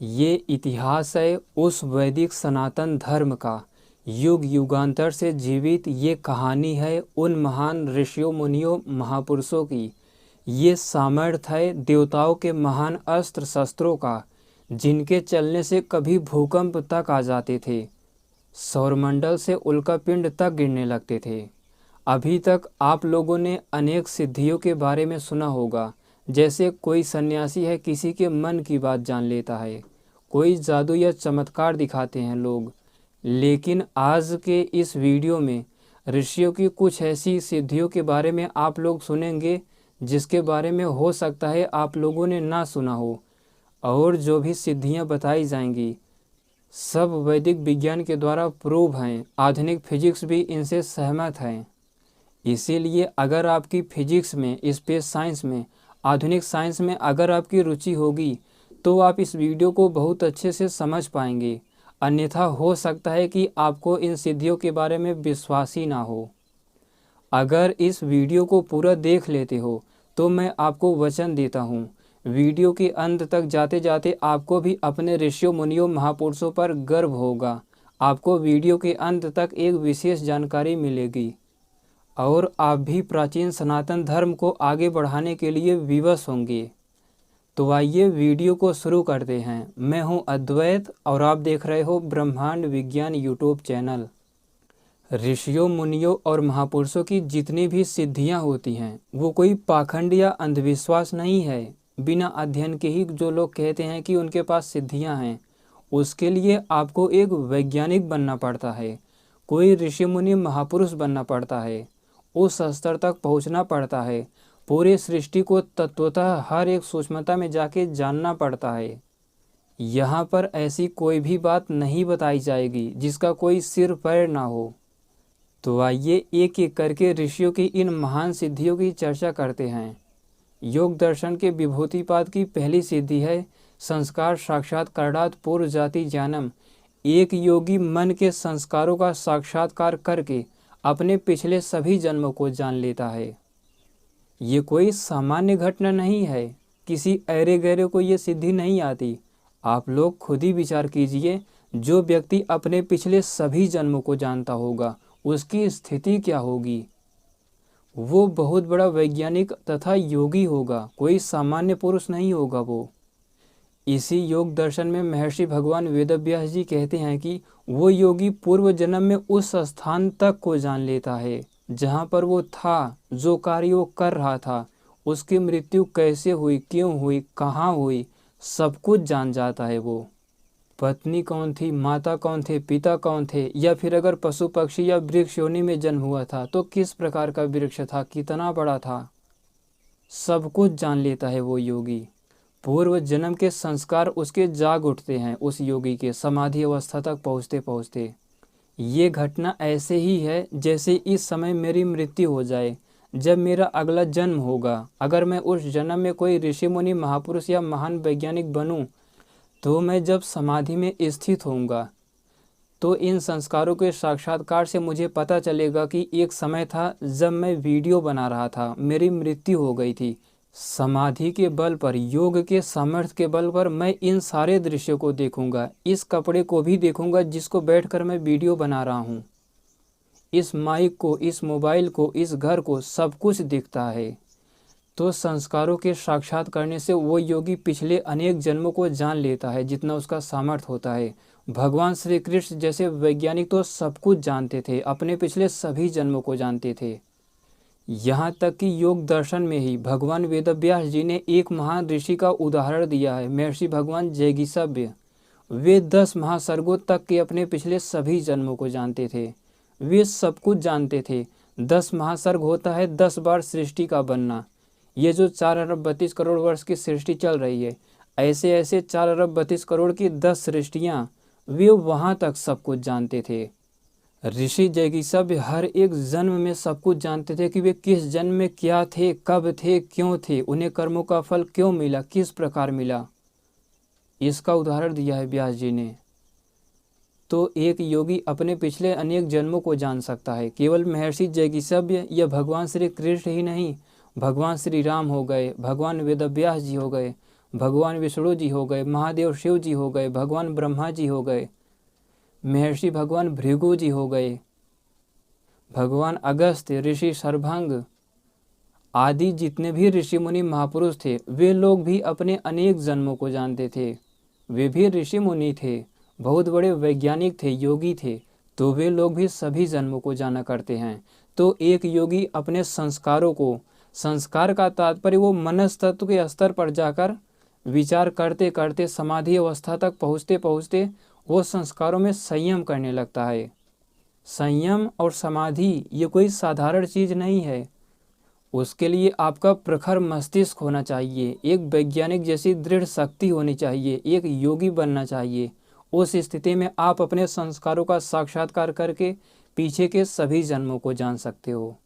ये इतिहास है उस वैदिक सनातन धर्म का। युग युगांतर से जीवित ये कहानी है उन महान ऋषियों मुनियों महापुरुषों की। ये सामर्थ्य है देवताओं के महान अस्त्र शस्त्रों का, जिनके चलने से कभी भूकंप तक आ जाते थे, सौरमंडल से उल्कापिंड तक गिरने लगते थे। अभी तक आप लोगों ने अनेक सिद्धियों के बारे में सुना होगा, जैसे कोई सन्यासी है किसी के मन की बात जान लेता है, कोई जादू या चमत्कार दिखाते हैं लोग। लेकिन आज के इस वीडियो में ऋषियों की कुछ ऐसी सिद्धियों के बारे में आप लोग सुनेंगे जिसके बारे में हो सकता है आप लोगों ने ना सुना हो। और जो भी सिद्धियां बताई जाएंगी सब वैदिक विज्ञान के द्वारा प्रूव हैं, आधुनिक फिजिक्स भी इनसे सहमत है। इसीलिए अगर आपकी फिजिक्स में, स्पेस साइंस में, आधुनिक साइंस में अगर आपकी रुचि होगी तो आप इस वीडियो को बहुत अच्छे से समझ पाएंगे। अन्यथा हो सकता है कि आपको इन सिद्धियों के बारे में विश्वास ही ना हो। अगर इस वीडियो को पूरा देख लेते हो तो मैं आपको वचन देता हूँ, वीडियो के अंत तक जाते जाते आपको भी अपने ऋषियों मुनियों महापुरुषों पर गर्व होगा। आपको वीडियो के अंत तक एक विशेष जानकारी मिलेगी और आप भी प्राचीन सनातन धर्म को आगे बढ़ाने के लिए विवश होंगे। तो आइए वीडियो को शुरू करते हैं। मैं हूं अद्वैत और आप देख रहे हो ब्रह्मांड विज्ञान यूट्यूब चैनल। ऋषियों मुनियों और महापुरुषों की जितनी भी सिद्धियां होती हैं वो कोई पाखंड या अंधविश्वास नहीं है। बिना अध्ययन के ही जो लोग कहते हैं कि उनके पास सिद्धियां हैं, उसके लिए आपको एक वैज्ञानिक बनना पड़ता है, कोई ऋषि मुनि महापुरुष बनना पड़ता है, उस स्तर तक पहुंचना पड़ता है, पूरे सृष्टि को तत्वतः हर एक सूक्ष्मता में जाके जानना पड़ता है। यहाँ पर ऐसी कोई भी बात नहीं बताई जाएगी जिसका कोई सिर पैर ना हो। तो आइए एक एक करके ऋषियों की इन महान सिद्धियों की चर्चा करते हैं। योग दर्शन के विभूतिपाद की पहली सिद्धि है संस्कार साक्षात्कारात् पूर्व जाति ज्ञानम। एक योगी मन के संस्कारों का साक्षात्कार करके अपने पिछले सभी जन्मों को जान लेता है। ये कोई सामान्य घटना नहीं है, किसी ऐरे गैरे को ये सिद्धि नहीं आती। आप लोग खुद ही विचार कीजिए, जो व्यक्ति अपने पिछले सभी जन्मों को जानता होगा उसकी स्थिति क्या होगी। वो बहुत बड़ा वैज्ञानिक तथा योगी होगा, कोई सामान्य पुरुष नहीं होगा वो। इसी योग दर्शन में महर्षि भगवान वेदव्यास जी कहते हैं कि वो योगी पूर्व जन्म में उस स्थान तक को जान लेता है जहाँ पर वो था, जो कार्य वो कर रहा था, उसकी मृत्यु कैसे हुई, क्यों हुई, कहाँ हुई, सब कुछ जान जाता है वो। पत्नी कौन थी, माता कौन थे, पिता कौन थे, या फिर अगर पशु पक्षी या वृक्ष योनि में जन्म हुआ था तो किस प्रकार का वृक्ष था, कितना बड़ा था, सब कुछ जान लेता है वो योगी। पूर्व जन्म के संस्कार उसके जाग उठते हैं उस योगी के समाधि अवस्था तक पहुँचते पहुँचते। ये घटना ऐसे ही है जैसे इस समय मेरी मृत्यु हो जाए, जब मेरा अगला जन्म होगा अगर मैं उस जन्म में कोई ऋषि मुनि महापुरुष या महान वैज्ञानिक बनूं, तो मैं जब समाधि में स्थित होऊंगा तो इन संस्कारों के साक्षात्कार से मुझे पता चलेगा कि एक समय था जब मैं वीडियो बना रहा था, मेरी मृत्यु हो गई थी। समाधि के बल पर, योग के सामर्थ्य के बल पर मैं इन सारे दृश्यों को देखूंगा, इस कपड़े को भी देखूंगा जिसको बैठकर मैं वीडियो बना रहा हूँ, इस माइक को, इस मोबाइल को, इस घर को, सब कुछ दिखता है। तो संस्कारों के साक्षात करने से वो योगी पिछले अनेक जन्मों को जान लेता है जितना उसका सामर्थ्य होता है। भगवान श्री कृष्ण जैसे वैज्ञानिक तो सब कुछ जानते थे, अपने पिछले सभी जन्मों को जानते थे। यहाँ तक कि योग दर्शन में ही भगवान वेदव्यास जी ने एक महान ऋषि का उदाहरण दिया है, महर्षि भगवान जैगीसव्य। वे 10 महासर्गों तक के अपने पिछले सभी जन्मों को जानते थे, वे सब कुछ जानते थे। 10 महासर्ग होता है 10 बार सृष्टि का बनना। ये जो 4 अरब 32 करोड़ वर्ष की सृष्टि चल रही है, ऐसे ऐसे 4 अरब 32 करोड़ की 10 सृष्टियाँ, वे वहाँ तक सब कुछ जानते थे। ऋषि जैगीसव्य हर एक जन्म में सब कुछ जानते थे कि वे किस जन्म में क्या थे, कब थे, क्यों थे, उन्हें कर्मों का फल क्यों मिला, किस प्रकार मिला। इसका उदाहरण दिया है व्यास जी ने। तो एक योगी अपने पिछले अनेक जन्मों को जान सकता है। केवल महर्षि जैगीसव्य या भगवान श्री कृष्ण ही नहीं, भगवान श्री राम हो गए, भगवान वेदव्यास जी हो गए, भगवान विष्णु जी हो गए, महादेव शिव जी हो गए, भगवान ब्रह्मा जी हो गए, महर्षि भगवान भृगु जी हो गए, भगवान अगस्त्य, ऋषि सर्वांग आदि जितने भी ऋषि मुनि महापुरुष थे, वे लोग भी अपने अनेक जन्मों को जानते थे। वे भी ऋषि मुनि थे, बहुत बड़े वैज्ञानिक थे, योगी थे, तो वे लोग भी सभी जन्मों को जाना करते हैं। तो एक योगी अपने संस्कारों को, संस्कार का तात्पर्य वो मनस तत्व के स्तर पर जाकर विचार करते करते समाधि अवस्था तक पहुँचते पहुँचते वो संस्कारों में संयम करने लगता है। संयम और समाधि ये कोई साधारण चीज़ नहीं है। उसके लिए आपका प्रखर मस्तिष्क होना चाहिए, एक वैज्ञानिक जैसी दृढ़ शक्ति होनी चाहिए, एक योगी बनना चाहिए। उस स्थिति में आप अपने संस्कारों का साक्षात्कार करके पीछे के सभी जन्मों को जान सकते हो।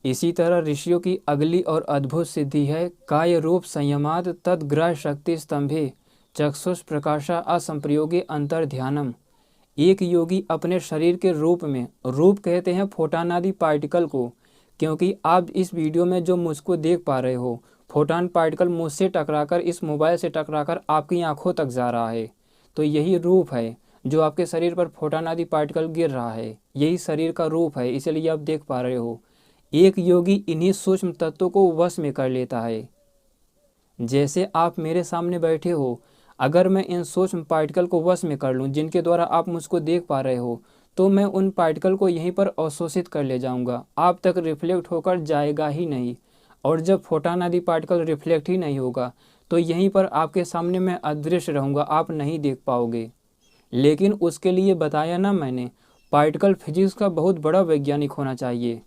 इसी तरह ऋषियों की अगली और अद्भुत सिद्धि है काय रूप संयमाद तद्ग्रह शक्ति स्तंभे चक्षुष प्रकाशा असंप्रयोगे अंतर ध्यानम। एक योगी अपने शरीर के रूप में, रूप कहते हैं फोटान आदि पार्टिकल को, क्योंकि आप इस वीडियो में जो मुझको देख पा रहे हो, फोटान पार्टिकल मुझसे टकराकर, इस मोबाइल से टकराकर आपकी आंखों तक जा रहा है। तो यही रूप है जो आपके शरीर पर फोटान आदि पार्टिकल गिर रहा है, यही शरीर का रूप है, इसलिए आप देख पा रहे हो। एक योगी इन्हीं सूक्ष्म तत्वों को वश में कर लेता है। जैसे आप मेरे सामने बैठे हो, अगर मैं इन सूक्ष्म पार्टिकल को वश में कर लूँ जिनके द्वारा आप मुझको देख पा रहे हो, तो मैं उन पार्टिकल को यहीं पर अवशोषित कर ले जाऊंगा, आप तक रिफ्लेक्ट होकर जाएगा ही नहीं। और जब फोटान आदि पार्टिकल रिफ्लेक्ट ही नहीं होगा तो यहीं पर आपके सामने मैं अदृश्य रहूँगा, आप नहीं देख पाओगे। लेकिन उसके लिए बताया ना मैंने, पार्टिकल फिजिक्स का बहुत बड़ा वैज्ञानिक होना चाहिए।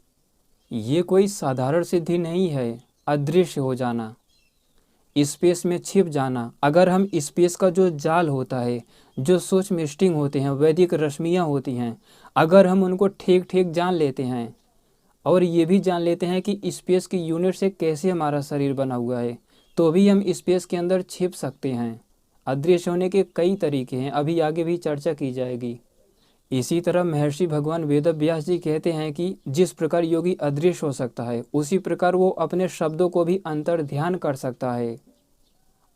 ये कोई साधारण सिद्धि नहीं है, अदृश्य हो जाना, स्पेस में छिप जाना। अगर हम स्पेस का जो जाल होता है, जो सूक्ष्म स्ट्रिंग होते हैं, वैदिक रश्मियाँ होती हैं, अगर हम उनको ठीक ठीक जान लेते हैं और ये भी जान लेते हैं कि स्पेस की यूनिट से कैसे हमारा शरीर बना हुआ है, तो भी हम स्पेस के अंदर छिप सकते हैं। अदृश्य होने के कई तरीके हैं, अभी आगे भी चर्चा की जाएगी। इसी तरह महर्षि भगवान वेदव्यास जी कहते हैं कि जिस प्रकार योगी अदृश्य हो सकता है, उसी प्रकार वो अपने शब्दों को भी अंतर ध्यान कर सकता है।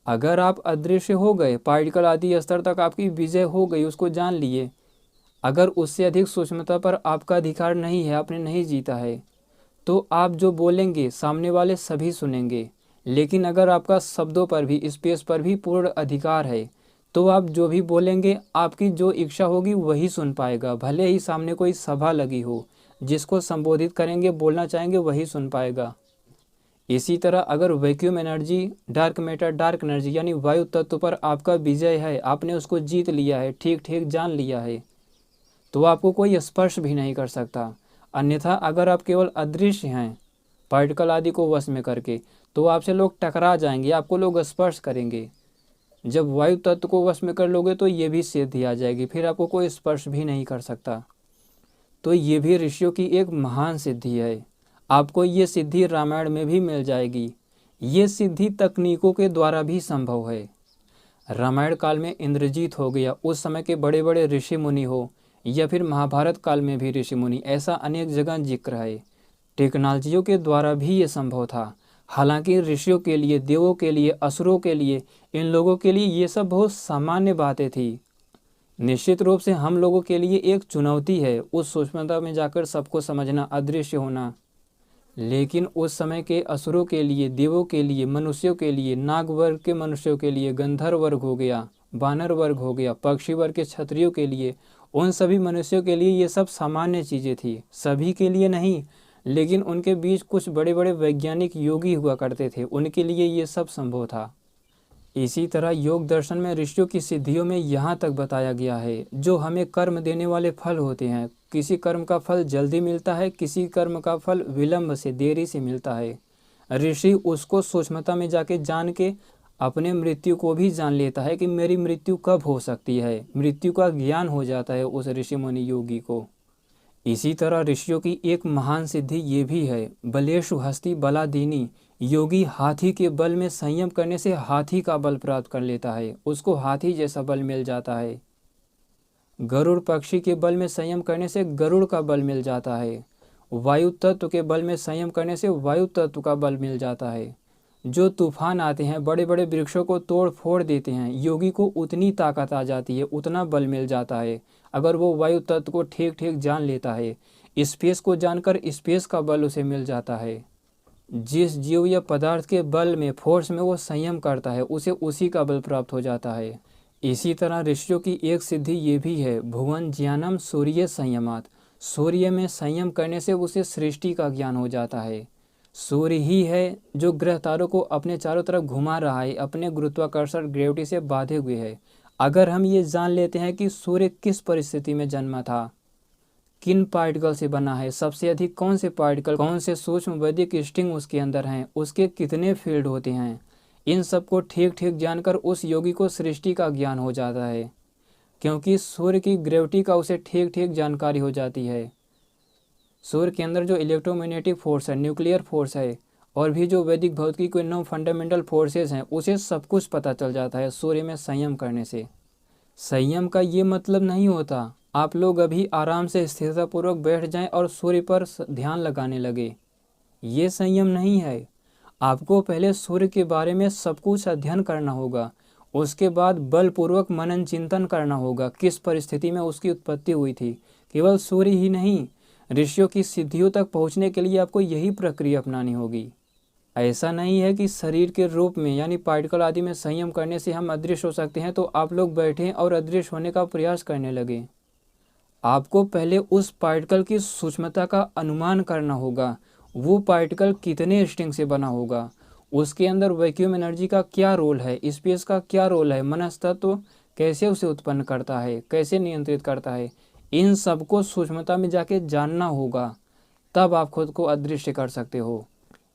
अगर आप अदृश्य हो गए, पार्टिकल आदि स्तर तक आपकी विजय हो गई, उसको जान लिए, अगर उससे अधिक सूक्ष्मता पर आपका अधिकार नहीं है, आपने नहीं जीता है, तो आप जो बोलेंगे सामने वाले सभी सुनेंगे। लेकिन अगर आपका शब्दों पर भी, स्पेस पर भी पूर्ण अधिकार है, तो आप जो भी बोलेंगे, आपकी जो इच्छा होगी वही सुन पाएगा। भले ही सामने कोई सभा लगी हो, जिसको संबोधित करेंगे, बोलना चाहेंगे, वही सुन पाएगा। इसी तरह अगर vacuum energy, dark matter, dark energy यानी वायु तत्व पर आपका विजय है, आपने उसको जीत लिया है, ठीक ठीक जान लिया है, तो आपको कोई स्पर्श भी नहीं कर सकता। अन्यथा अगर आप केवल अदृश्य हैं, पार्टिकल आदि को वश में करके, तो आपसे लोग टकरा जाएंगे, आपको लोग स्पर्श करेंगे। जब वायु तत्व को वश में कर लोगे तो ये भी सिद्धि आ जाएगी, फिर आपको कोई स्पर्श भी नहीं कर सकता। तो ये भी ऋषियों की एक महान सिद्धि है। आपको ये सिद्धि रामायण में भी मिल जाएगी। ये सिद्धि तकनीकों के द्वारा भी संभव है। रामायण काल में इंद्रजीत हो गया, उस समय के बड़े बड़े ऋषि मुनि हो, या फिर महाभारत काल में भी ऋषि मुनि, ऐसा अनेक जगह जिक्र है। टेक्नोलॉजियों के द्वारा भी ये संभव था। हालांकि ऋषियों के लिए, देवों के लिए, असुरों के लिए, इन लोगों के लिए ये सब बहुत सामान्य बातें थी। निश्चित रूप से हम लोगों के लिए एक चुनौती है उस सूक्ष्मता में जाकर सबको समझना, अदृश्य होना। लेकिन उस समय के असुरों के लिए, देवों के लिए, मनुष्यों के लिए, नाग वर्ग के मनुष्यों के लिए, गंधर्व वर्ग हो गया, वानर वर्ग हो गया, पक्षी वर्ग के क्षत्रियों के लिए, उन सभी मनुष्यों के लिए ये सब सामान्य चीज़ें थी। सभी के लिए नहीं, लेकिन उनके बीच कुछ बड़े बड़े वैज्ञानिक योगी हुआ करते थे, उनके लिए ये सब संभव था। इसी तरह योग दर्शन में ऋषियों की सिद्धियों में यहाँ तक बताया गया है, जो हमें कर्म देने वाले फल होते हैं, किसी कर्म का फल जल्दी मिलता है, किसी कर्म का फल विलंब से, देरी से मिलता है। ऋषि उसको सूक्ष्मता में जाके जान के अपने मृत्यु को भी जान लेता है कि मेरी मृत्यु कब हो सकती है। मृत्यु का ज्ञान हो जाता है उस ऋषि मुनि योगी को। इसी तरह ऋषियों की एक महान सिद्धि ये भी है, बलेषु हस्ति बलादीनी। योगी हाथी के बल में संयम करने से हाथी का बल प्राप्त कर लेता है, उसको हाथी जैसा बल मिल जाता है। गरुड़ पक्षी के बल में संयम करने से गरुड़ का बल मिल जाता है। वायु तत्व के बल में संयम करने से वायु तत्व का बल मिल जाता है। जो तूफान आते हैं, बड़े बड़े वृक्षों को तोड़ फोड़ देते हैं, योगी को उतनी ताकत आ जाती है, उतना बल मिल जाता है। अगर वो वायु तत्व को ठीक ठीक जान लेता है, स्पेस को जानकर स्पेस का बल उसे मिल जाता है। जिस जीव या पदार्थ के बल में, फोर्स में वो संयम करता है, उसे उसी का बल प्राप्त हो जाता है। इसी तरह ऋषियों की एक सिद्धि ये भी है, भुवन ज्ञानम सूर्य संयमात। सूर्य में संयम करने से उसे सृष्टि का ज्ञान हो जाता है। सूर्य ही है जो ग्रह तारों को अपने चारों तरफ घुमा रहा है, अपने गुरुत्वाकर्षण ग्रेविटी से बांधे हुए है। अगर हम ये जान लेते हैं कि सूर्य किस परिस्थिति में जन्मा था, किन पार्टिकल से बना है, सबसे अधिक कौन से पार्टिकल, कौन से सूक्ष्म वैदिक स्ट्रिंग उसके अंदर हैं, उसके कितने फील्ड होते हैं, इन सब को ठीक ठीक जानकर उस योगी को सृष्टि का ज्ञान हो जाता है। क्योंकि सूर्य की ग्रेविटी का उसे ठीक ठीक जानकारी हो जाती है। सूर्य के अंदर जो इलेक्ट्रोमैग्नेटिक फोर्स है, न्यूक्लियर फोर्स है, और भी जो वैदिक भौतिकी के 9 फंडामेंटल फोर्सेस हैं, उसे सब कुछ पता चल जाता है सूर्य में संयम करने से। संयम का ये मतलब नहीं होता आप लोग अभी आराम से स्थिरतापूर्वक बैठ जाएं और सूर्य पर ध्यान लगाने लगे, ये संयम नहीं है। आपको पहले सूर्य के बारे में सब कुछ अध्ययन करना होगा, उसके बाद बलपूर्वक मनन चिंतन करना होगा, किस परिस्थिति में उसकी उत्पत्ति हुई थी। केवल सूर्य ही नहीं, ऋषियों की सिद्धियों तक पहुंचने के लिए आपको यही प्रक्रिया अपनानी होगी। ऐसा नहीं है कि शरीर के रूप में यानी पार्टिकल आदि में संयम करने से हम अदृश्य हो सकते हैं, तो आप लोग बैठें और अदृश्य होने का प्रयास करने लगे। आपको पहले उस पार्टिकल की सूक्ष्मता का अनुमान करना होगा, वो पार्टिकल कितने स्ट्रिंग से बना होगा, उसके अंदर वैक्यूम एनर्जी का क्या रोल है, स्पेस का क्या रोल है, मनस्तत्व कैसे उसे उत्पन्न करता है, कैसे नियंत्रित करता है, इन सबको सूक्ष्मता में जाके जानना होगा, तब आप खुद को अदृश्य कर सकते हो।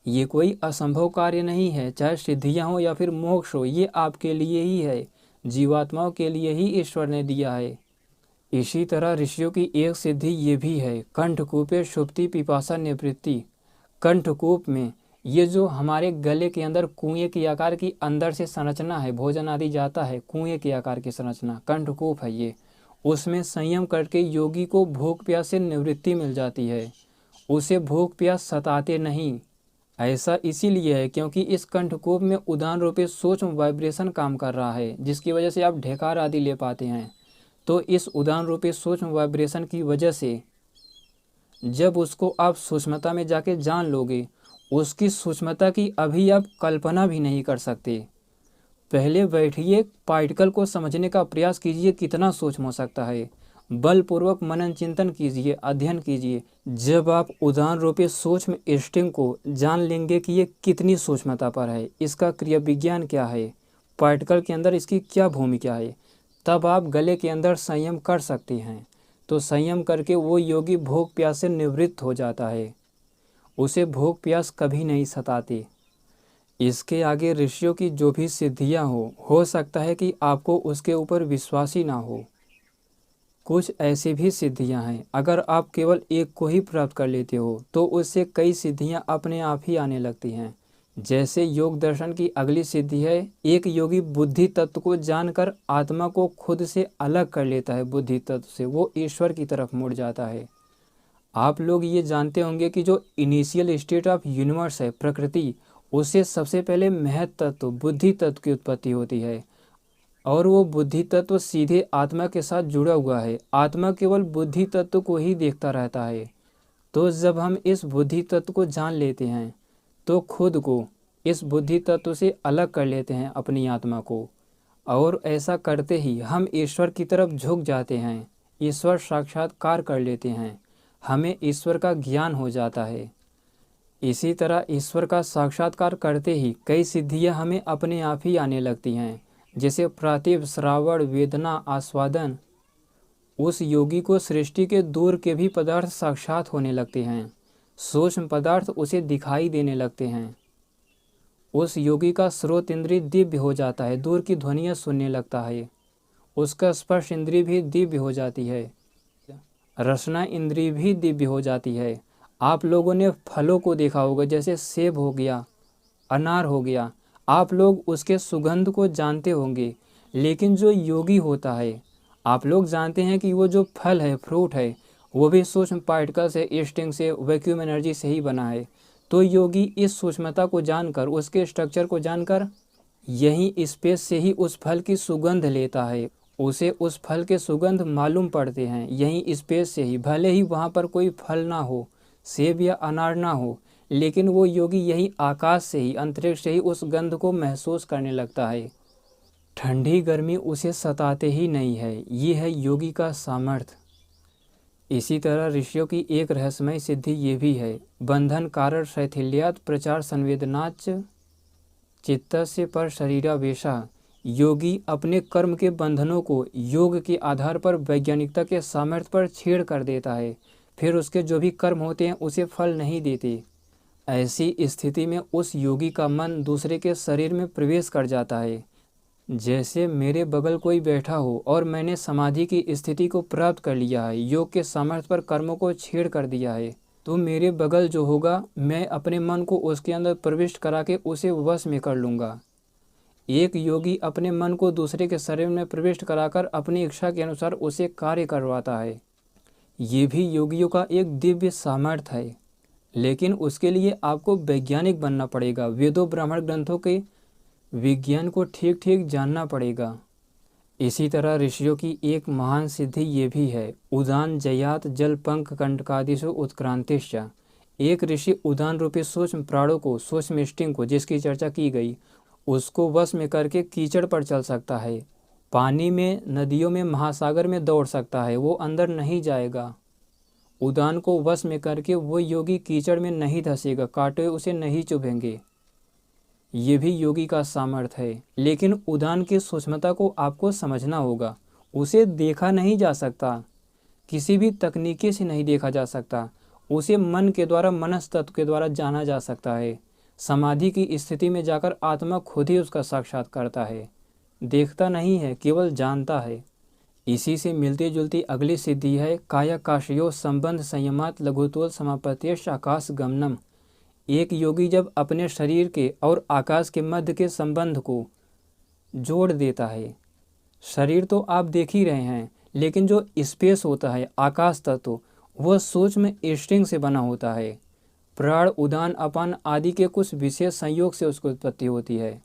ये कोई असंभव कार्य नहीं है, चाहे सिद्धियाँ हो या फिर मोक्ष हो, ये आपके लिए ही है, जीवात्माओं के लिए ही ईश्वर ने दिया है। इसी तरह ऋषियों की एक सिद्धि ये भी है, कंठकूपे सुप्ति पिपासा निवृत्ति। कंठकूप में ये जो हमारे गले के अंदर कुएं के आकार की अंदर से संरचना है, भोजन आदि जाता है, कुएं के आकार की संरचना कंठकूप है ये, उसमें संयम करके योगी को भूख प्यास से निवृत्ति मिल जाती है, उसे भूख प्यास सताते नहीं। ऐसा इसीलिए है क्योंकि इस कंठकूप में उदान रूपी सूक्ष्म वाइब्रेशन काम कर रहा है, जिसकी वजह से आप ढेकार आदि ले पाते हैं। तो इस उदान रूपी सूक्ष्म वाइब्रेशन की वजह से जब उसको आप सूक्ष्मता में जाके जान लोगे, उसकी सूक्ष्मता की अभी आप कल्पना भी नहीं कर सकते। पहले बैठिए, पार्टिकल को समझने का प्रयास कीजिए कितना सूक्ष्म हो सकता है, बलपूर्वक मनन चिंतन कीजिए, अध्ययन कीजिए। जब आप उदान रूपी सूक्ष्म स्ट्रिंग को जान लेंगे कि ये कितनी सूक्ष्मता पर है, इसका क्रिया विज्ञान क्या है, पार्टिकल के अंदर इसकी क्या भूमिका है, तब आप गले के अंदर संयम कर सकते हैं। तो संयम करके वो योगी भूख प्यास से निवृत्त हो जाता है, उसे भूख प्यास कभी नहीं सताती। इसके आगे ऋषियों की जो भी सिद्धियां हो सकता है कि आपको उसके ऊपर विश्वास ही ना हो। कुछ ऐसी भी सिद्धियां हैं, अगर आप केवल एक को ही प्राप्त कर लेते हो तो उससे कई सिद्धियां अपने आप ही आने लगती हैं। जैसे योग दर्शन की अगली सिद्धि है, एक योगी बुद्धि तत्व को जानकर आत्मा को खुद से अलग कर लेता है, बुद्धि तत्व से वो ईश्वर की तरफ मुड़ जाता है। आप लोग ये जानते होंगे कि जो इनिशियल स्टेट ऑफ यूनिवर्स है, प्रकृति, उससे सबसे पहले महत तत्व बुद्धि तत्व की उत्पत्ति होती है, और वो बुद्धि तत्व सीधे आत्मा के साथ जुड़ा हुआ है। आत्मा केवल बुद्धि तत्व को ही देखता रहता है। तो जब हम इस बुद्धि तत्व को जान लेते हैं तो खुद को इस बुद्धि तत्व से अलग कर लेते हैं, अपनी आत्मा को, और ऐसा करते ही हम ईश्वर की तरफ झुक जाते हैं, ईश्वर साक्षात्कार कर लेते हैं, हमें ईश्वर का ज्ञान हो जाता है। इसी तरह ईश्वर का साक्षात्कार करते ही कई सिद्धियां हमें अपने आप ही आने लगती हैं, जैसे प्रातिभ, श्रावण, वेदना, आस्वादन। उस योगी को सृष्टि के दूर के भी पदार्थ साक्षात होने लगते हैं, सूक्ष्म पदार्थ उसे दिखाई देने लगते हैं। उस योगी का स्रोत इंद्रिय दिव्य हो जाता है, दूर की ध्वनियाँ सुनने लगता है, उसका स्पर्श इंद्रिय भी दिव्य हो जाती है, रसना इंद्रिय भी दिव्य हो जाती है। आप लोगों ने फलों को देखा होगा, जैसे सेब हो गया, अनार हो गया, आप लोग उसके सुगंध को जानते होंगे, लेकिन जो योगी होता है, आप लोग जानते हैं कि वो जो फल है, फ्रूट है, वो भी सूक्ष्म पार्टिकल से, स्ट्रिंग से, वैक्यूम एनर्जी से ही बना है। तो योगी इस सूक्ष्मता को जानकर, उसके स्ट्रक्चर को जानकर यही स्पेस से ही उस फल की सुगंध लेता है। उसे उस फल के सुगंध मालूम पड़ते हैं यही स्पेस से ही, भले ही वहाँ पर कोई फल ना हो, सेब या अनार ना हो, लेकिन वो योगी यही आकाश से ही, अंतरिक्ष से ही उस गंध को महसूस करने लगता है। ठंडी गर्मी उसे सताते ही नहीं है। ये है योगी का सामर्थ्य। इसी तरह ऋषियों की एक रहस्यमय सिद्धि ये भी है, बंधन कारण शैथिल्यात् प्रचार संवेदनाच चित्तस्य पर शरीरावेशा। योगी अपने कर्म के बंधनों को योग के आधार पर वैज्ञानिकता के सामर्थ्य पर छेड़ कर देता है, फिर उसके जो भी कर्म होते हैं उसे फल नहीं देते। ऐसी स्थिति में उस योगी का मन दूसरे के शरीर में प्रवेश कर जाता है। जैसे मेरे बगल कोई बैठा हो और मैंने समाधि की स्थिति को प्राप्त कर लिया है, योग के सामर्थ्य पर कर्मों को छेड़ कर दिया है, तो मेरे बगल जो होगा मैं अपने मन को उसके अंदर प्रविष्ट करा के उसे वश में कर लूँगा। एक योगी अपने मन को दूसरे के शरीर में प्रविष्ट कराकर अपनी इच्छा के अनुसार उसे कार्य करवाता है। ये भी योगियों का एक दिव्य सामर्थ्य है, लेकिन उसके लिए आपको वैज्ञानिक बनना पड़ेगा। वेदों ब्राह्मण ग्रंथों के विज्ञान को ठीक ठीक जानना पड़ेगा। इसी तरह ऋषियों की एक महान सिद्धि ये भी है, उदान जयात जल पंख कंटकादिशु उत्क्रांतिश्च। एक ऋषि उदान रूपी सूक्ष्म प्राणों को, सूक्ष्म स्टिंग को, जिसकी चर्चा की गई, उसको वश में करके कीचड़ पर चल सकता है, पानी में, नदियों में, महासागर में दौड़ सकता है, वो अंदर नहीं जाएगा। उदान को वश में करके वो योगी कीचड़ में नहीं धंसेगा, कांटे उसे नहीं चुभेंगे। ये भी योगी का सामर्थ्य है, लेकिन उदान की सूक्ष्मता को आपको समझना होगा। उसे देखा नहीं जा सकता, किसी भी तकनीकी से नहीं देखा जा सकता, उसे मन के द्वारा, मनस तत्व के द्वारा जाना जा सकता है। समाधि की स्थिति में जाकर आत्मा खुद ही उसका साक्षात करता है, देखता नहीं है, केवल जानता है। इसी से मिलती जुलती अगली सिद्धि है कायाकाशयो संबंध संयमात लघुतोल समापत्यश्च आकाश गमनम। एक योगी जब अपने शरीर के और आकाश के मध्य के संबंध को जोड़ देता है, शरीर तो आप देख ही रहे हैं, लेकिन जो स्पेस होता है, आकाश तत्व, वह सूक्ष्म स्ट्रिंग से बना होता है। प्राण, उदान, अपान आदि के कुछ विशेष संयोग से उसकी उत्पत्ति होती है।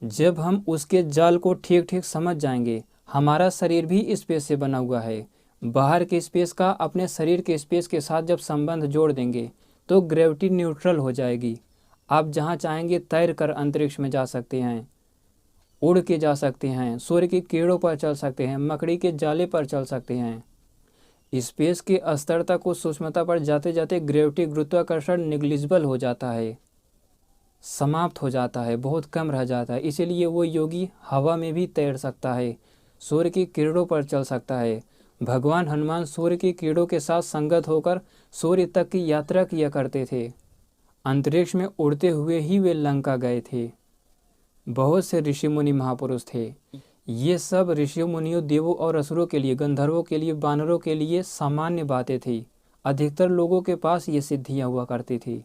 जब हम उसके जाल को ठीक ठीक समझ जाएंगे, हमारा शरीर भी स्पेस से बना हुआ है, बाहर के स्पेस का अपने शरीर के स्पेस के साथ जब संबंध जोड़ देंगे तो ग्रेविटी न्यूट्रल हो जाएगी। आप जहाँ चाहेंगे तैर कर अंतरिक्ष में जा सकते हैं, उड़ के जा सकते हैं, सूर्य की किरणों पर चल सकते हैं, मकड़ी के जाले पर चल सकते हैं। स्पेस के स्तर तक उस सूक्ष्मता पर जाते जाते ग्रेविटी, गुरुत्वाकर्षण निग्लिजिबल हो जाता है, समाप्त हो जाता है, बहुत कम रह जाता है। इसीलिए वो योगी हवा में भी तैर सकता है, सूर्य की किरणों पर चल सकता है। भगवान हनुमान सूर्य की किरणों के साथ संगत होकर सूर्य तक की यात्रा किया करते थे। अंतरिक्ष में उड़ते हुए ही वे लंका गए थे। बहुत से ऋषि मुनि महापुरुष थे। ये सब ऋषियों मुनियों, देवों और असुरों के लिए, गंधर्वों के लिए, वानरों के लिए सामान्य बातें थी। अधिकतर लोगों के पास ये सिद्धियाँ हुआ करती थी।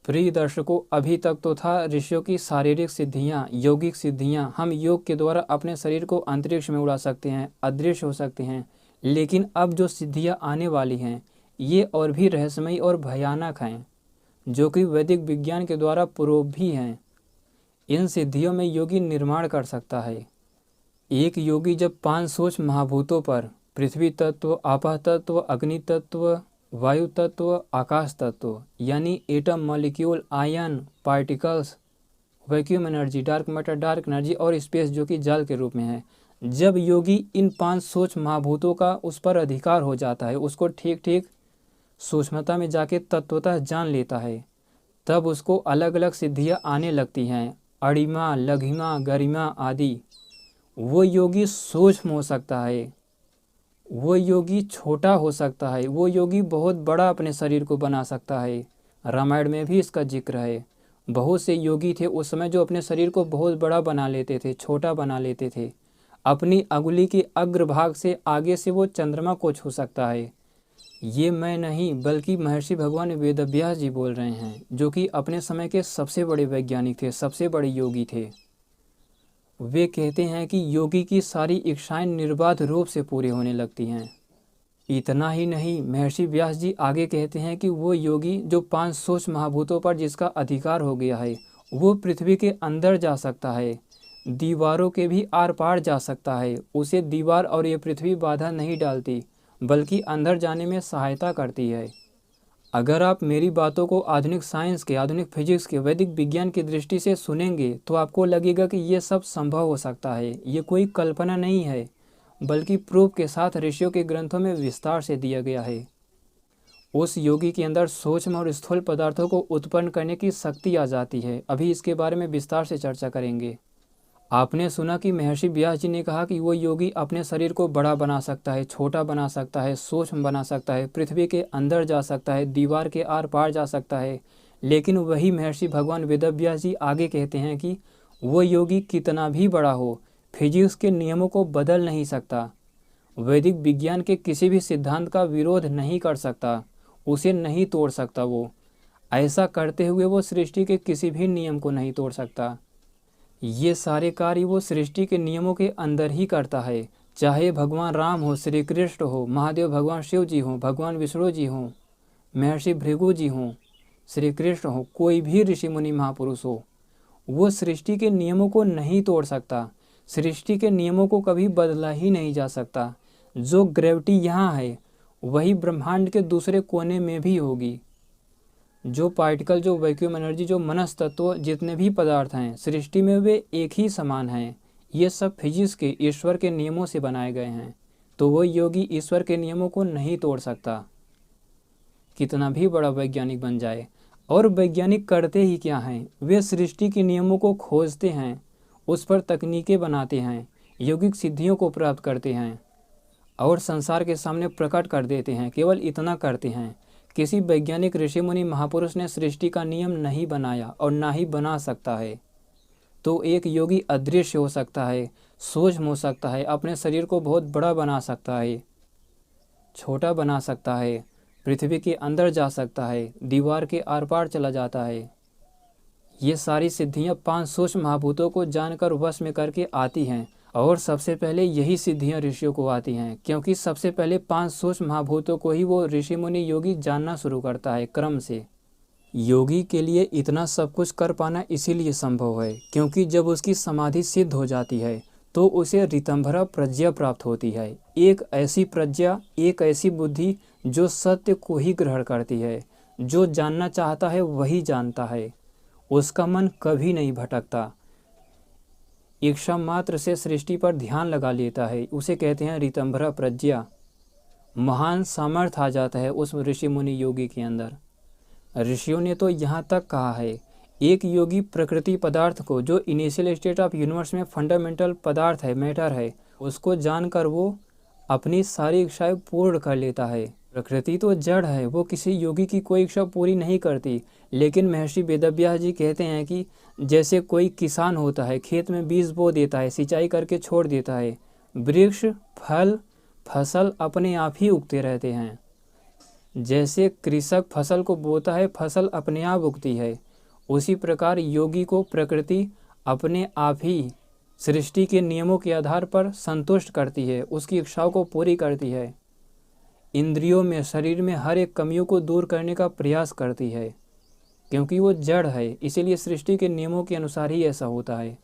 प्रिय दर्शकों, अभी तक तो था ऋषियों की शारीरिक सिद्धियाँ, यौगिक सिद्धियाँ। हम योग के द्वारा अपने शरीर को अंतरिक्ष में उड़ा सकते हैं, अदृश्य हो सकते हैं। लेकिन अब जो सिद्धियाँ आने वाली हैं, ये और भी रहस्यमयी और भयानक हैं, जो कि वैदिक विज्ञान के द्वारा प्रूव भी हैं। इन सिद्धियों में योगी निर्माण कर सकता है। एक योगी जब 5 सूक्ष्म महाभूतों पर, पृथ्वी तत्व, आपः तत्व, अग्नि तत्व, वायु तत्व, आकाश तत्व, यानी atom, molecule, ion, particles, vacuum energy, dark matter, dark energy और स्पेस जो कि जल के रूप में है, जब योगी इन 5 सूक्ष्म महाभूतों का उस पर अधिकार हो जाता है, उसको ठीक ठीक सूक्ष्मता में जाके तत्वतः जान लेता है, तब उसको अलग अलग सिद्धियाँ आने लगती हैं, अणिमा, लघिमा, गरिमा आदि। वो योगी सूक्ष्म हो सकता है, वो योगी छोटा हो सकता है, वो योगी बहुत बड़ा अपने शरीर को बना सकता है। रामायण में भी इसका जिक्र है। बहुत से योगी थे उस समय जो अपने शरीर को बहुत बड़ा बना लेते थे, छोटा बना लेते थे। अपनी अंगुली के अग्रभाग से आगे से वो चंद्रमा को छू सकता है। ये मैं नहीं, बल्कि महर्षि भगवान वेदव्यास जी बोल रहे हैं, जो कि अपने समय के सबसे बड़े वैज्ञानिक थे, सबसे बड़े योगी थे। वे कहते हैं कि योगी की सारी इच्छाएं निर्बाध रूप से पूरी होने लगती हैं। इतना ही नहीं, महर्षि व्यास जी आगे कहते हैं कि वो योगी जो 5 सोच महाभूतों पर जिसका अधिकार हो गया है, वो पृथ्वी के अंदर जा सकता है, दीवारों के भी आर पार जा सकता है। उसे दीवार और ये पृथ्वी बाधा नहीं डालती, बल्कि अंदर जाने में सहायता करती है। अगर आप मेरी बातों को आधुनिक साइंस के, आधुनिक फिजिक्स के, वैदिक विज्ञान की दृष्टि से सुनेंगे तो आपको लगेगा कि ये सब संभव हो सकता है। ये कोई कल्पना नहीं है, बल्कि प्रूफ के साथ ऋषियों के ग्रंथों में विस्तार से दिया गया है। उस योगी के अंदर सूक्ष्म और स्थूल पदार्थों को उत्पन्न करने की शक्ति आ जाती है। अभी इसके बारे में विस्तार से चर्चा करेंगे। आपने सुना कि महर्षि व्यास जी ने कहा कि वो योगी अपने शरीर को बड़ा बना सकता है, छोटा बना सकता है, सूक्ष्म बना सकता है, पृथ्वी के अंदर जा सकता है, दीवार के आर पार जा सकता है। लेकिन वही महर्षि भगवान वेदव्यास जी आगे कहते हैं कि वो योगी कितना भी बड़ा हो, फिजिक्स के नियमों को बदल नहीं सकता, वैदिक विज्ञान के किसी भी सिद्धांत का विरोध नहीं कर सकता, उसे नहीं तोड़ सकता। वो ऐसा करते हुए वो सृष्टि के किसी भी नियम को नहीं तोड़ सकता। ये सारे कार्य वो सृष्टि के नियमों के अंदर ही करता है। चाहे भगवान राम हो, श्री कृष्ण हो, महादेव भगवान शिव जी हों, भगवान विष्णु जी हों, महर्षि भृगु जी हों, श्री कृष्ण हो, कोई भी ऋषि मुनि महापुरुष हो, वो सृष्टि के नियमों को नहीं तोड़ सकता। सृष्टि के नियमों को कभी बदला ही नहीं जा सकता। जो ग्रेविटी यहाँ है वही ब्रह्मांड के दूसरे कोने में भी होगी। जो पार्टिकल, जो वैक्यूम एनर्जी, जो मनस तत्व, जितने भी पदार्थ हैं सृष्टि में, वे एक ही समान हैं। ये सब फिजिक्स के, ईश्वर के नियमों से बनाए गए हैं। तो वो योगी ईश्वर के नियमों को नहीं तोड़ सकता, कितना भी बड़ा वैज्ञानिक बन जाए। और वैज्ञानिक करते ही क्या हैं? वे सृष्टि के नियमों को खोजते हैं, उस पर तकनीकें बनाते हैं, यौगिक सिद्धियों को प्राप्त करते हैं और संसार के सामने प्रकट कर देते हैं। केवल इतना करते हैं। किसी वैज्ञानिक, ऋषि मुनि, महापुरुष ने सृष्टि का नियम नहीं बनाया और ना ही बना सकता है। तो एक योगी अदृश्य हो सकता है, सूक्ष्म हो सकता है, अपने शरीर को बहुत बड़ा बना सकता है, छोटा बना सकता है, पृथ्वी के अंदर जा सकता है, दीवार के आर पार चला जाता है। ये सारी सिद्धियां 5 सूक्ष्म महाभूतों को जानकर वश में करके आती हैं। और सबसे पहले यही सिद्धियां ऋषियों को आती हैं, क्योंकि सबसे पहले 5 सूक्ष्म महाभूतों को ही वो ऋषि मुनि योगी जानना शुरू करता है क्रम से। योगी के लिए इतना सब कुछ कर पाना इसीलिए संभव है क्योंकि जब उसकी समाधि सिद्ध हो जाती है तो उसे ऋतंभरा प्रज्ञा प्राप्त होती है। एक ऐसी प्रज्ञा, एक ऐसी बुद्धि जो सत्य को ही ग्रहण करती है, जो जानना चाहता है वही जानता है, उसका मन कभी नहीं भटकता, इच्छा मात्र से सृष्टि पर ध्यान लगा लेता है। उसे कहते हैं ऋतंभरा प्रज्ञा। महान सामर्थ्य आ जाता है उस ऋषि मुनि योगी के अंदर। ऋषियों ने तो यहाँ तक कहा है, एक योगी प्रकृति पदार्थ को, जो इनिशियल स्टेट ऑफ यूनिवर्स में फंडामेंटल पदार्थ है, मैटर है, उसको जानकर वो अपनी सारी इच्छाएं पूर्ण कर लेता है। प्रकृति तो जड़ है, वो किसी योगी की कोई इच्छा पूरी नहीं करती। लेकिन महर्षि वेदव्यास जी कहते हैं कि जैसे कोई किसान होता है, खेत में बीज बो देता है, सिंचाई करके छोड़ देता है, वृक्ष, फल, फसल अपने आप ही उगते रहते हैं। जैसे कृषक फसल को बोता है, फसल अपने आप उगती है, उसी प्रकार योगी को प्रकृति अपने आप ही सृष्टि के नियमों के आधार पर संतुष्ट करती है, उसकी इच्छाओं को पूरी करती है, इंद्रियों में, शरीर में हर एक कमियों को दूर करने का प्रयास करती है। क्योंकि वो जड़ है, इसीलिए सृष्टि के नियमों के अनुसार ही ऐसा होता है।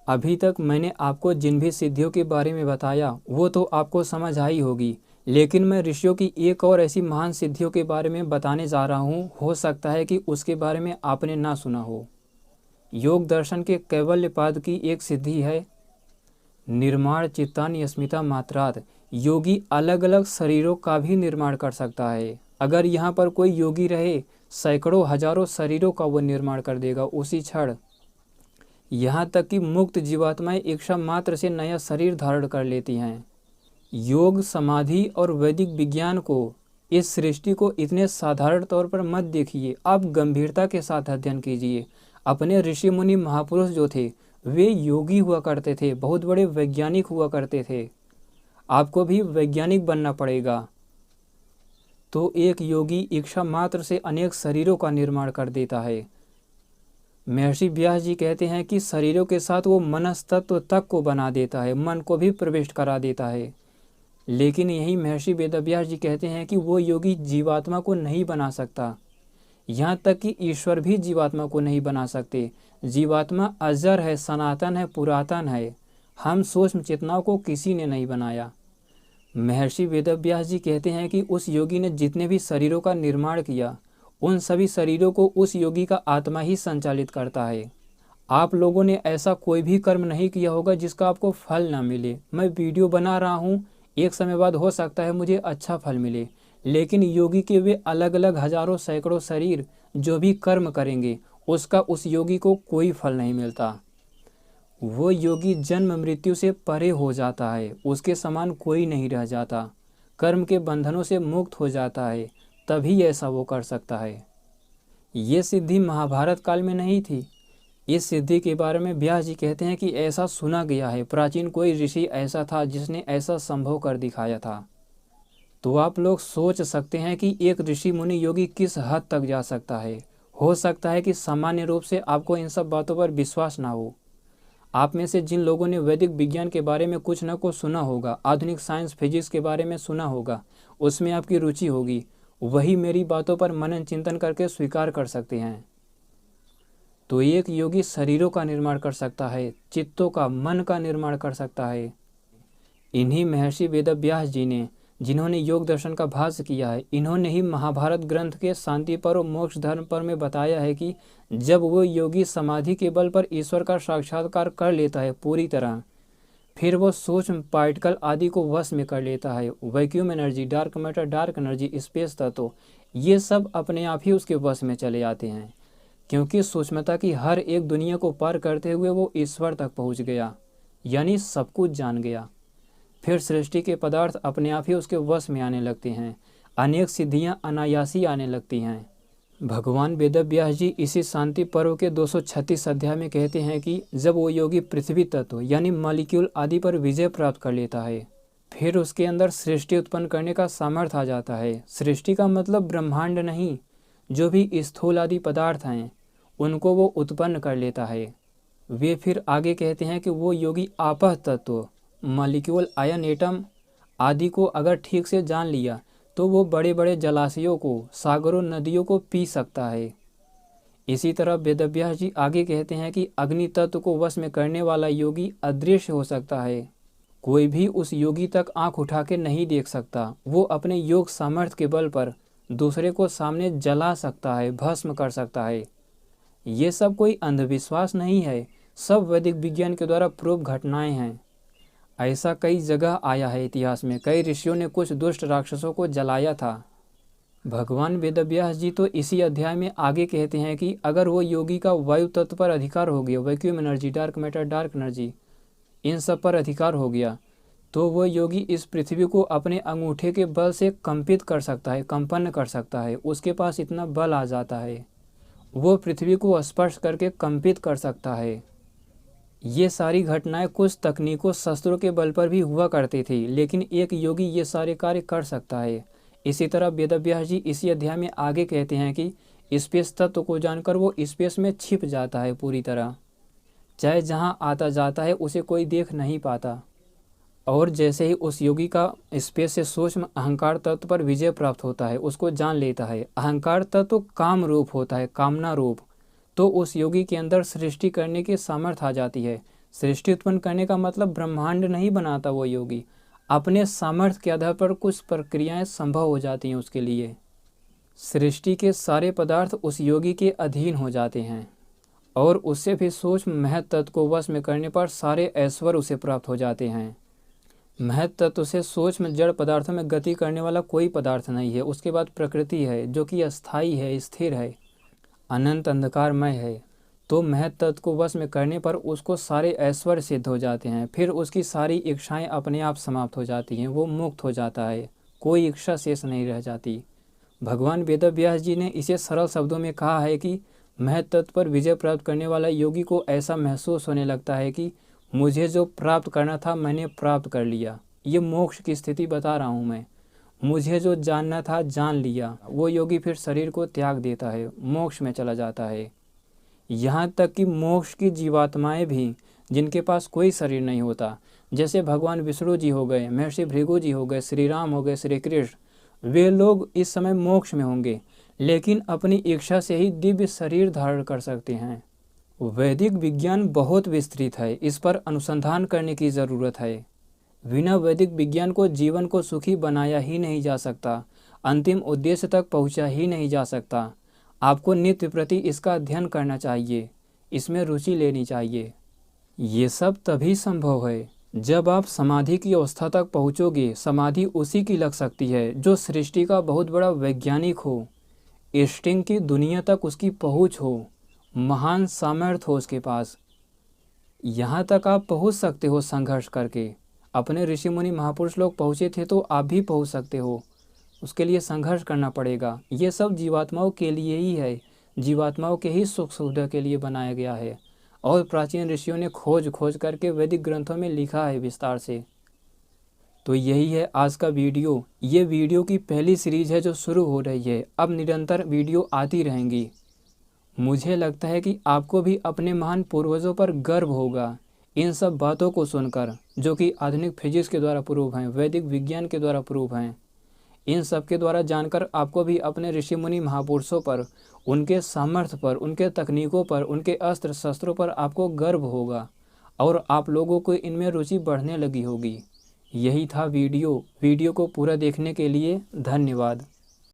अभी तक मैंने आपको जिन भी सिद्धियों के बारे में बताया वो तो आपको समझ आई होगी, लेकिन मैं ऋषियों की एक और ऐसी महान सिद्धियों के बारे में बताने जा रहा हूँ। हो सकता है कि उसके बारे में आपने ना सुना हो। योग दर्शन के कैवल्यपाद की एक सिद्धि है निर्माण चित्तानि अस्मिता मात्रात। योगी अलग अलग शरीरों का भी निर्माण कर सकता है। अगर यहाँ पर कोई योगी रहे, सैकड़ों हजारों शरीरों का वो निर्माण कर देगा उसी क्षण। यहाँ तक कि मुक्त जीवात्माएं इच्छा मात्र से नया शरीर धारण कर लेती हैं। योग, समाधि और वैदिक विज्ञान को, इस सृष्टि को इतने साधारण तौर पर मत देखिए, आप गंभीरता के साथ अध्ययन कीजिए। अपने ऋषि मुनि महापुरुष जो थे वे योगी हुआ करते थे, बहुत बड़े वैज्ञानिक हुआ करते थे। आपको भी वैज्ञानिक बनना पड़ेगा। तो एक योगी इच्छा मात्र से अनेक शरीरों का निर्माण कर देता है। महर्षि व्यास जी कहते हैं कि शरीरों के साथ वो मनस तत्व तक को बना देता है, मन को भी प्रविष्ट करा देता है। लेकिन यही महर्षि वेदव्यास जी कहते हैं कि वो योगी जीवात्मा को नहीं बना सकता। यहाँ तक कि ईश्वर भी जीवात्मा को नहीं बना सकते। जीवात्मा अजर है, सनातन है, पुरातन है। हम सूक्ष्म चेतनाओं को किसी ने नहीं बनाया। महर्षि वेदव्यास जी कहते हैं कि उस योगी ने जितने भी शरीरों का निर्माण किया, उन सभी शरीरों को उस योगी का आत्मा ही संचालित करता है। आप लोगों ने ऐसा कोई भी कर्म नहीं किया होगा जिसका आपको फल ना मिले। मैं वीडियो बना रहा हूँ, एक समय बाद हो सकता है मुझे अच्छा फल मिले, लेकिन योगी के वे अलग अलग हजारों सैकड़ों शरीर जो भी कर्म करेंगे, उसका उस योगी को कोई फल नहीं मिलता। वो योगी जन्म मृत्यु से परे हो जाता है, उसके समान कोई नहीं रह जाता, कर्म के बंधनों से मुक्त हो जाता है, तभी ऐसा वो कर सकता है। ये सिद्धि महाभारत काल में नहीं थी। इस सिद्धि के बारे में व्यास जी कहते हैं कि ऐसा सुना गया है, प्राचीन कोई ऋषि ऐसा था जिसने ऐसा संभव कर दिखाया था। तो आप लोग सोच सकते हैं कि एक ऋषि मुनि योगी किस हद तक जा सकता है। हो सकता है कि सामान्य रूप से आपको इन सब बातों पर विश्वास ना हो। आप में से जिन लोगों ने वैदिक विज्ञान के बारे में कुछ न कुछ सुना होगा, आधुनिक साइंस फिजिक्स के बारे में सुना होगा, उसमें आपकी रुचि होगी, वही मेरी बातों पर मनन चिंतन करके स्वीकार कर सकते हैं। तो एक योगी शरीरों का निर्माण कर सकता है, चित्तों का, मन का निर्माण कर सकता है। इन्हीं महर्षि वेदव्यास जी ने, जिन्होंने योग दर्शन का भाष्य किया है, इन्होंने ही महाभारत ग्रंथ के शांति पर और मोक्ष धर्म पर में बताया है कि जब वो योगी समाधि के बल पर ईश्वर का साक्षात्कार कर लेता है पूरी तरह, फिर वो सूक्ष्म पार्टिकल आदि को वश में कर लेता है। Vacuum energy, dark matter, dark energy, space तत्व, ये सब अपने आप ही उसके वश में चले आते हैं, क्योंकि सूक्ष्मता की हर एक दुनिया को पार करते हुए वो ईश्वर तक पहुंच गया, यानी सब कुछ जान गया। फिर सृष्टि के पदार्थ अपने आप ही उसके वश में आने लगते हैं, अनेक सिद्धियां अनायासी आने लगती हैं। भगवान वेदव्यास जी इसी शांति पर्व के 236 अध्याय में कहते हैं कि जब वो योगी पृथ्वी तत्व यानी मॉलिक्यूल आदि पर विजय प्राप्त कर लेता है, फिर उसके अंदर सृष्टि उत्पन्न करने का सामर्थ्य आ जाता है। सृष्टि का मतलब ब्रह्मांड नहीं, जो भी स्थूल आदि पदार्थ हैं उनको वो उत्पन्न कर लेता है। वे फिर आगे कहते हैं कि वो योगी आपह तत्व, मॉलिक्यूल, आयन, एटम आदि को अगर ठीक से जान लिया तो वो बड़े बड़े जलाशयों को, सागरों, नदियों को पी सकता है। इसी तरह वेदव्यास जी आगे कहते हैं कि अग्नि तत्व को वश में करने वाला योगी अदृश्य हो सकता है। कोई भी उस योगी तक आंख उठा के नहीं देख सकता। वो अपने योग सामर्थ्य के बल पर दूसरे को सामने जला सकता है, भस्म कर सकता है। ये सब कोई अंधविश्वास नहीं है, सब वैदिक विज्ञान के द्वारा प्रूव घटनाएं हैं। ऐसा कई जगह आया है इतिहास में, कई ऋषियों ने कुछ दुष्ट राक्षसों को जलाया था। भगवान वेदव्यास जी तो इसी अध्याय में आगे कहते हैं कि अगर वो योगी का वायु तत्व पर अधिकार हो गया, vacuum energy, dark matter, dark energy, इन सब पर अधिकार हो गया, तो वो योगी इस पृथ्वी को अपने अंगूठे के बल से कंपित कर सकता है, कंपन कर सकता है। उसके पास इतना बल आ जाता है, वो पृथ्वी को स्पर्श करके कंपित कर सकता है। ये सारी घटनाएं कुछ तकनीकों, शस्त्रों के बल पर भी हुआ करती थी, लेकिन एक योगी ये सारे कार्य कर सकता है। इसी तरह वेदव्यास जी इसी अध्याय में आगे कहते हैं कि स्पेस तत्व को जानकर वो स्पेस में छिप जाता है पूरी तरह, चाहे जहाँ आता जाता है उसे कोई देख नहीं पाता। और जैसे ही उस योगी का स्पेस से सूक्ष्म अहंकार तत्व पर विजय प्राप्त होता है, उसको जान लेता है, अहंकार तत्व काम रूप होता है, कामना रूप, तो उस योगी के अंदर सृष्टि करने की सामर्थ्य आ जाती है। सृष्टि उत्पन्न करने का मतलब ब्रह्मांड नहीं बनाता वो योगी, अपने सामर्थ्य के आधार पर कुछ प्रक्रियाएं संभव हो जाती हैं उसके लिए। सृष्टि के सारे पदार्थ उस योगी के अधीन हो जाते हैं और उससे भी सूक्ष्म महत तत्व को वश में करने पर सारे ऐश्वर्य उसे प्राप्त हो जाते हैं। महत तत्व से सूक्ष्म जड़ पदार्थों में गति करने वाला कोई पदार्थ नहीं है। उसके बाद प्रकृति है जो कि अस्थायी है, स्थिर है, अनंत अंधकारमय है। तो महत तत्व को वश में करने पर उसको सारे ऐश्वर्य सिद्ध हो जाते हैं। फिर उसकी सारी इच्छाएं अपने आप समाप्त हो जाती हैं, वो मुक्त हो जाता है, कोई इच्छा शेष नहीं रह जाती। भगवान वेदव्यास जी ने इसे सरल शब्दों में कहा है कि महत तत्व पर विजय प्राप्त करने वाला योगी को ऐसा महसूस होने लगता है कि मुझे जो प्राप्त करना था मैंने प्राप्त कर लिया। ये मोक्ष की स्थिति बता रहा हूँ मैं। मुझे जो जानना था जान लिया। वो योगी फिर शरीर को त्याग देता है, मोक्ष में चला जाता है। यहाँ तक कि मोक्ष की जीवात्माएं भी, जिनके पास कोई शरीर नहीं होता, जैसे भगवान विष्णु जी हो गए, महर्षि भृगु जी हो गए, श्री राम हो गए, श्री कृष्ण, वे लोग इस समय मोक्ष में होंगे, लेकिन अपनी इच्छा से ही दिव्य शरीर धारण कर सकते हैं। वैदिक विज्ञान बहुत विस्तृत है, इस पर अनुसंधान करने की ज़रूरत है। बिना वैदिक विज्ञान को जीवन को सुखी बनाया ही नहीं जा सकता, अंतिम उद्देश्य तक पहुंचा ही नहीं जा सकता। आपको नित्य प्रति इसका अध्ययन करना चाहिए, इसमें रुचि लेनी चाहिए। ये सब तभी संभव है जब आप समाधि की अवस्था तक पहुंचोगे। समाधि उसी की लग सकती है जो सृष्टि का बहुत बड़ा वैज्ञानिक हो, इंस्टिंक्ट की दुनिया तक उसकी पहुंच हो, महान सामर्थ्य हो उसके पास। यहाँ तक आप पहुँच सकते हो संघर्ष करके। अपने ऋषि मुनि महापुरुष लोग पहुँचे थे तो आप भी पहुँच सकते हो। उसके लिए संघर्ष करना पड़ेगा। ये सब जीवात्माओं के लिए ही है, जीवात्माओं के ही सुख सुविधा के लिए बनाया गया है। और प्राचीन ऋषियों ने खोज खोज करके वैदिक ग्रंथों में लिखा है विस्तार से। तो यही है आज का वीडियो। ये वीडियो की पहली सीरीज है जो शुरू हो रही है। अब निरंतर वीडियो आती रहेंगी। मुझे लगता है कि आपको भी अपने महान पूर्वजों पर गर्व होगा इन सब बातों को सुनकर, जो कि आधुनिक फिजिक्स के द्वारा प्रूव हैं, वैदिक विज्ञान के द्वारा प्रूव हैं। इन सब के द्वारा जानकर आपको भी अपने ऋषि मुनि महापुरुषों पर, उनके सामर्थ्य पर, उनके तकनीकों पर, उनके अस्त्र शस्त्रों पर आपको गर्व होगा और आप लोगों को इनमें रुचि बढ़ने लगी होगी। यही था वीडियो को पूरा देखने के लिए धन्यवाद।